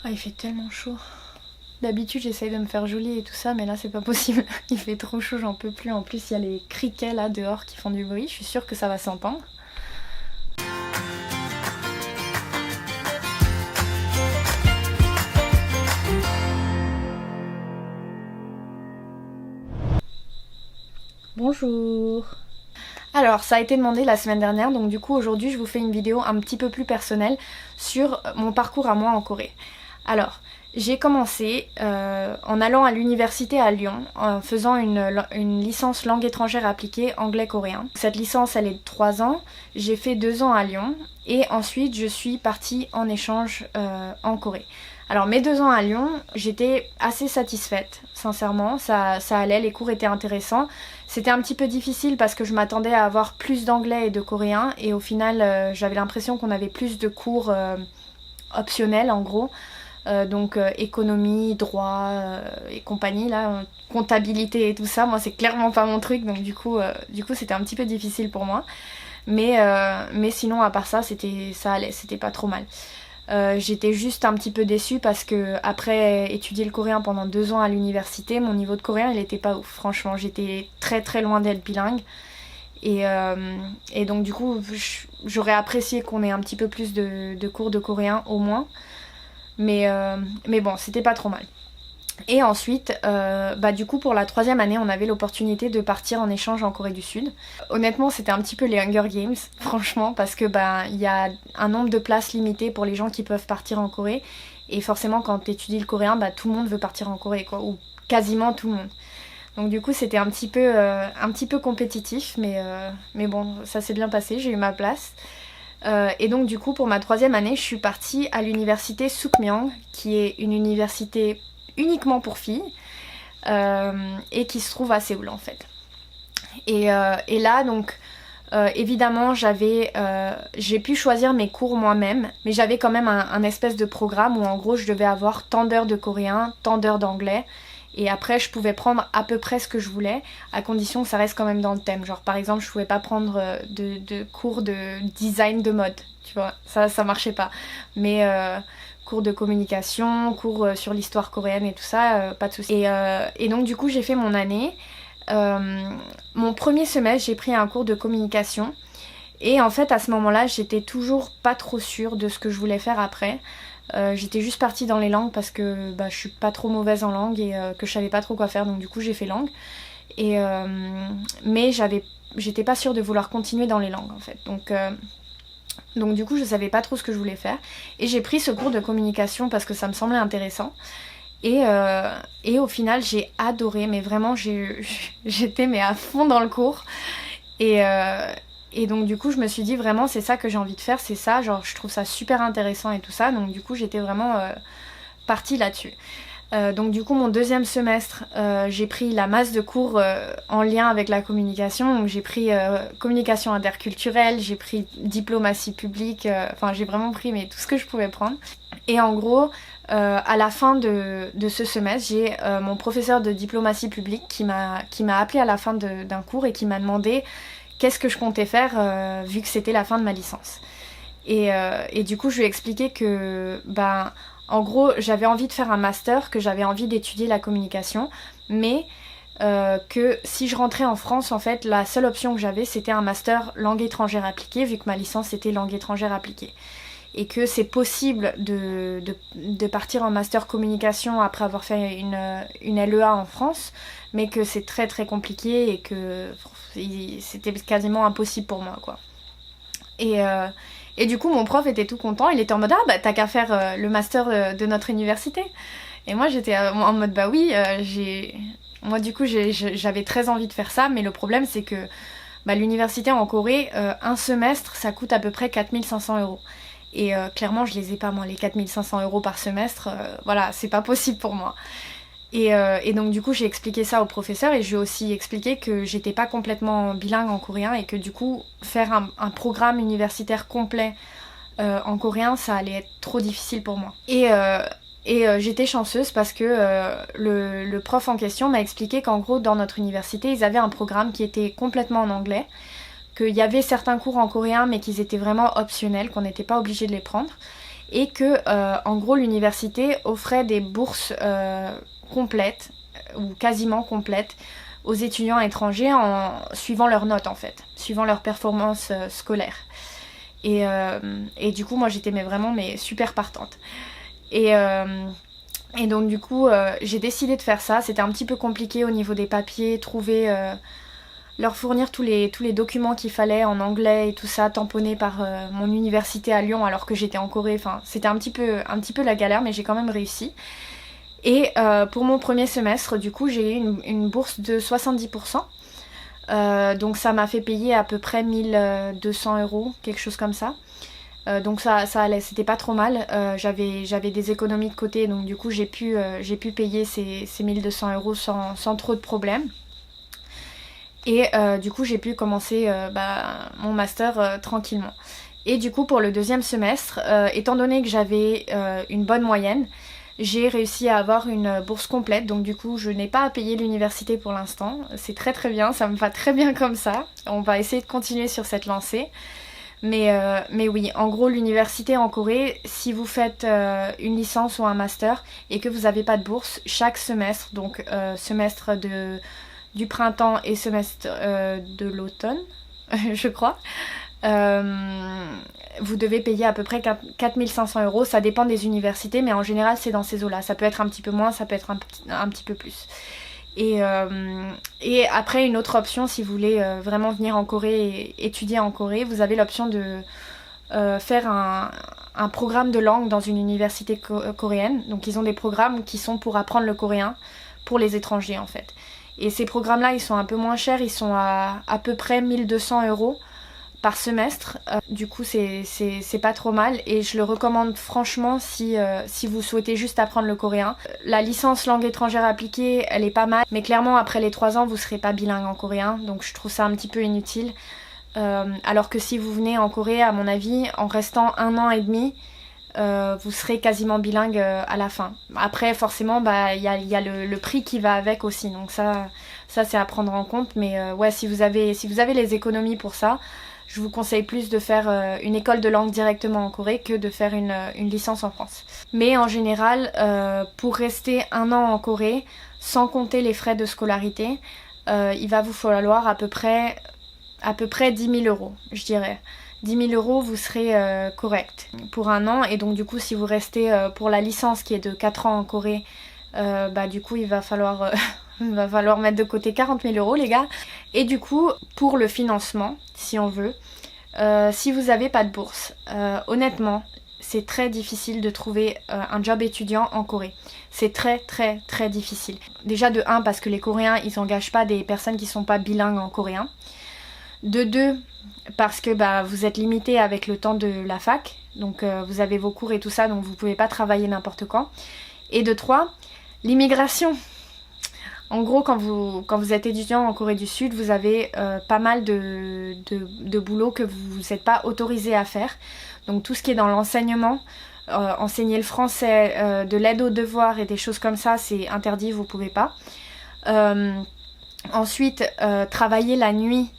Ah, il fait tellement chaud. D'habitude j'essaye de me faire jolie et tout ça, mais là c'est pas possible. Il fait trop chaud, j'en peux plus. En plus il y a les criquets là dehors qui font du bruit, je suis sûre que ça va s'entendre. Bonjour. Alors ça a été demandé la semaine dernière, donc du coup aujourd'hui je vous fais une vidéo un petit peu plus personnelle sur mon parcours à moi en Corée. Alors, j'ai commencé en allant à l'université à Lyon, en faisant une licence langue étrangère appliquée anglais-coréen. Cette licence elle est de 3 ans, j'ai fait 2 ans à Lyon et ensuite je suis partie en échange en Corée. Alors mes 2 ans à Lyon, j'étais assez satisfaite, sincèrement, ça allait, les cours étaient intéressants. C'était un petit peu difficile parce que je m'attendais à avoir plus d'anglais et de coréen et au final j'avais l'impression qu'on avait plus de cours optionnels en gros. Donc économie, droit et compagnie, là, comptabilité et tout ça, moi c'est clairement pas mon truc, donc du coup c'était un petit peu difficile pour moi. Mais sinon à part ça, ça allait, c'était pas trop mal. J'étais juste un petit peu déçue parce que après étudier le coréen pendant 2 ans à l'université, mon niveau de coréen il était pas ouf, franchement j'étais très très loin d'être bilingue. Et donc du coup j'aurais apprécié qu'on ait un petit peu plus de cours de coréen au moins. Mais bon, c'était pas trop mal. Et ensuite, du coup pour la 3e année, on avait l'opportunité de partir en échange en Corée du Sud. Honnêtement, c'était un petit peu les Hunger Games, franchement, parce que il y a un nombre de places limité pour les gens qui peuvent partir en Corée. Et forcément, quand tu étudies le coréen, tout le monde veut partir en Corée, quoi, ou quasiment tout le monde. Donc du coup, c'était un petit peu compétitif, mais bon, ça s'est bien passé, j'ai eu ma place. Et donc du coup pour ma 3e année je suis partie à l'université Sookmyang qui est une université uniquement pour filles et qui se trouve à Séoul en fait. Et là donc évidemment j'ai pu choisir mes cours moi-même, mais j'avais quand même un espèce de programme où en gros je devais avoir tant d'heures de coréen, tant d'heures d'anglais. Et après je pouvais prendre à peu près ce que je voulais, à condition que ça reste quand même dans le thème. Genre par exemple je pouvais pas prendre de cours de design de mode, tu vois, ça marchait pas. Mais cours de communication, cours sur l'histoire coréenne et tout ça, pas de soucis. Et donc du coup j'ai fait mon année. Mon premier semestre j'ai pris un cours de communication. Et en fait à ce moment-là j'étais toujours pas trop sûre de ce que je voulais faire après. J'étais juste partie dans les langues parce que je suis pas trop mauvaise en langue et que je savais pas trop quoi faire, donc du coup j'ai fait langue. Mais j'étais pas sûre de vouloir continuer dans les langues en fait. Donc du coup je savais pas trop ce que je voulais faire. Et j'ai pris ce cours de communication parce que ça me semblait intéressant. Et au final j'ai adoré, mais vraiment j'étais à fond dans le cours. Et donc du coup je me suis dit vraiment c'est ça que j'ai envie de faire, c'est ça, genre je trouve ça super intéressant et tout ça, donc du coup j'étais vraiment partie là-dessus. Donc du coup mon 2e semestre j'ai pris la masse de cours en lien avec la communication, donc j'ai pris communication interculturelle, j'ai pris diplomatie publique, enfin j'ai vraiment pris tout ce que je pouvais prendre. Et en gros à la fin de ce semestre j'ai mon professeur de diplomatie publique qui m'a appelé à la fin d'un cours et qui m'a demandé qu'est-ce que je comptais faire vu que c'était la fin de ma licence. Et du coup je lui ai expliqué que en gros j'avais envie de faire un master, que j'avais envie d'étudier la communication, mais que si je rentrais en France en fait la seule option que j'avais c'était un master langue étrangère appliquée vu que ma licence c'était langue étrangère appliquée. Et que c'est possible de partir en master communication après avoir fait une LEA en France, mais que c'est très très compliqué et que c'était quasiment impossible pour moi quoi. Et du coup mon prof était tout content, il était en mode t'as qu'à faire le master de notre université. Et moi j'étais en mode oui, moi du coup j'avais très envie de faire ça, mais le problème c'est que l'université en Corée, un semestre ça coûte à peu près 4500 €. Et clairement je les ai pas moi les 4500 € par semestre, voilà c'est pas possible pour moi. Et donc du coup j'ai expliqué ça au professeur et je lui ai aussi expliqué que j'étais pas complètement bilingue en coréen et que du coup faire un programme universitaire complet en coréen ça allait être trop difficile pour moi. Et j'étais chanceuse parce que le prof en question m'a expliqué qu'en gros dans notre université ils avaient un programme qui était complètement en anglais, qu'il y avait certains cours en coréen mais qu'ils étaient vraiment optionnels, qu'on n'était pas obligé de les prendre. et que en gros l'université offrait des bourses complètes ou quasiment complètes aux étudiants étrangers en suivant leurs notes en fait, suivant leurs performances scolaires. Et du coup moi j'étais vraiment super partante. Et donc du coup j'ai décidé de faire ça. C'était un petit peu compliqué au niveau des papiers, trouver, leur fournir tous les documents qu'il fallait en anglais et tout ça, tamponnés par mon université à Lyon alors que j'étais en Corée. Enfin c'était un petit peu la galère, mais j'ai quand même réussi. Et pour mon premier semestre, du coup, j'ai eu une bourse de 70%. Donc ça m'a fait payer à peu près 1200 €, quelque chose comme ça. Donc ça allait, c'était pas trop mal. J'avais des économies de côté, donc du coup j'ai pu payer ces 1200 € sans trop de problèmes. Et du coup j'ai pu commencer mon master tranquillement. Et du coup pour le deuxième semestre, étant donné que j'avais une bonne moyenne, j'ai réussi à avoir une bourse complète, donc du coup je n'ai pas à payer l'université pour l'instant. C'est très très bien, ça me va très bien comme ça. On va essayer de continuer sur cette lancée. Mais oui, en gros l'université en Corée, si vous faites une licence ou un master et que vous n'avez pas de bourse, chaque semestre, donc semestre du printemps et semestre de l'automne, je crois, vous devez payer à peu près 4500 €. Ça dépend des universités, mais en général c'est dans ces eaux-là. Ça peut être un petit peu moins, ça peut être un petit peu plus. Et après une autre option, si vous voulez vraiment venir en Corée et étudier en Corée, vous avez l'option de faire un programme de langue dans une université coréenne. Donc ils ont des programmes qui sont pour apprendre le coréen pour les étrangers en fait. Et ces programmes-là, ils sont un peu moins chers, ils sont à peu près 1200 € par semestre. Du coup c'est pas trop mal et je le recommande franchement si vous souhaitez juste apprendre le coréen. La licence langue étrangère appliquée, elle est pas mal, mais clairement après les 3 ans vous serez pas bilingue en coréen, donc je trouve ça un petit peu inutile. Alors que si vous venez en Corée, à mon avis, en restant 1 an et demi, vous serez quasiment bilingue à la fin. Après forcément il y a le prix qui va avec aussi, donc ça c'est à prendre en compte. Mais ouais, si vous avez les économies pour ça, je vous conseille plus de faire une école de langue directement en Corée que de faire une licence en France. Mais en général, pour rester 1 an en Corée, sans compter les frais de scolarité, il va vous falloir à peu près 10 000 €, je dirais. 10 000 €, vous serez correct pour 1 an. Et donc du coup, si vous restez pour la licence qui est de 4 ans en Corée, du coup il va falloir mettre de côté 40 000 € les gars. Et du coup, pour le financement, si on veut, si vous n'avez pas de bourse, honnêtement, c'est très difficile de trouver un job étudiant en Corée. C'est très très très difficile. Déjà de 1, parce que les Coréens, ils n'engagent pas des personnes qui ne sont pas bilingues en coréen. De 2, parce que vous êtes limité avec le temps de la fac. Donc vous avez vos cours et tout ça, donc vous ne pouvez pas travailler n'importe quand. Et de 3, l'immigration. En gros, quand vous êtes étudiant en Corée du Sud, vous avez pas mal de boulot que vous n'êtes pas autorisé à faire. Donc tout ce qui est dans l'enseignement, enseigner le français, de l'aide aux devoirs et des choses comme ça, c'est interdit, vous pouvez pas. Ensuite, travailler la nuit,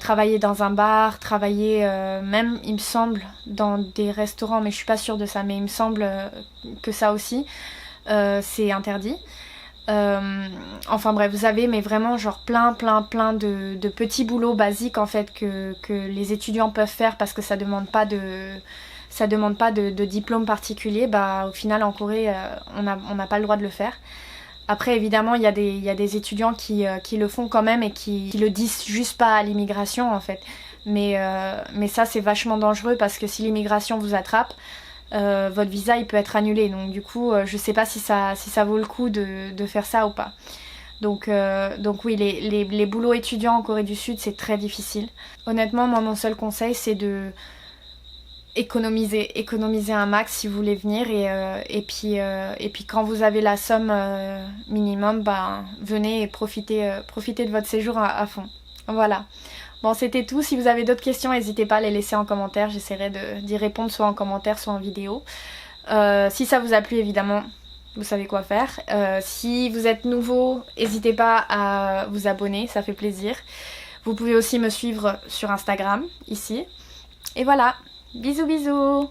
travailler dans un bar, travailler même, il me semble, dans des restaurants, mais je suis pas sûre de ça, mais il me semble que ça aussi, c'est interdit. Enfin bref, vous avez mais vraiment genre plein de petits boulots basiques en fait que les étudiants peuvent faire parce que ça demande pas de diplôme particulier. Au final en Corée on n'a pas le droit de le faire. Après évidemment il y a des étudiants qui le font quand même et qui le disent juste pas à l'immigration en fait. Mais ça c'est vachement dangereux parce que si l'immigration vous attrape, votre visa il peut être annulé, donc du coup je sais pas si ça vaut le coup de faire ça ou pas. Donc oui, les boulots étudiants en Corée du Sud c'est très difficile. Honnêtement moi mon seul conseil c'est de économiser un max si vous voulez venir et puis quand vous avez la somme minimum, venez et profitez de votre séjour à fond. Voilà. Bon, c'était tout. Si vous avez d'autres questions, n'hésitez pas à les laisser en commentaire. J'essaierai d'y répondre soit en commentaire, soit en vidéo. Si ça vous a plu, évidemment, vous savez quoi faire. Si vous êtes nouveau, n'hésitez pas à vous abonner, ça fait plaisir. Vous pouvez aussi me suivre sur Instagram, ici. Et voilà, bisous bisous!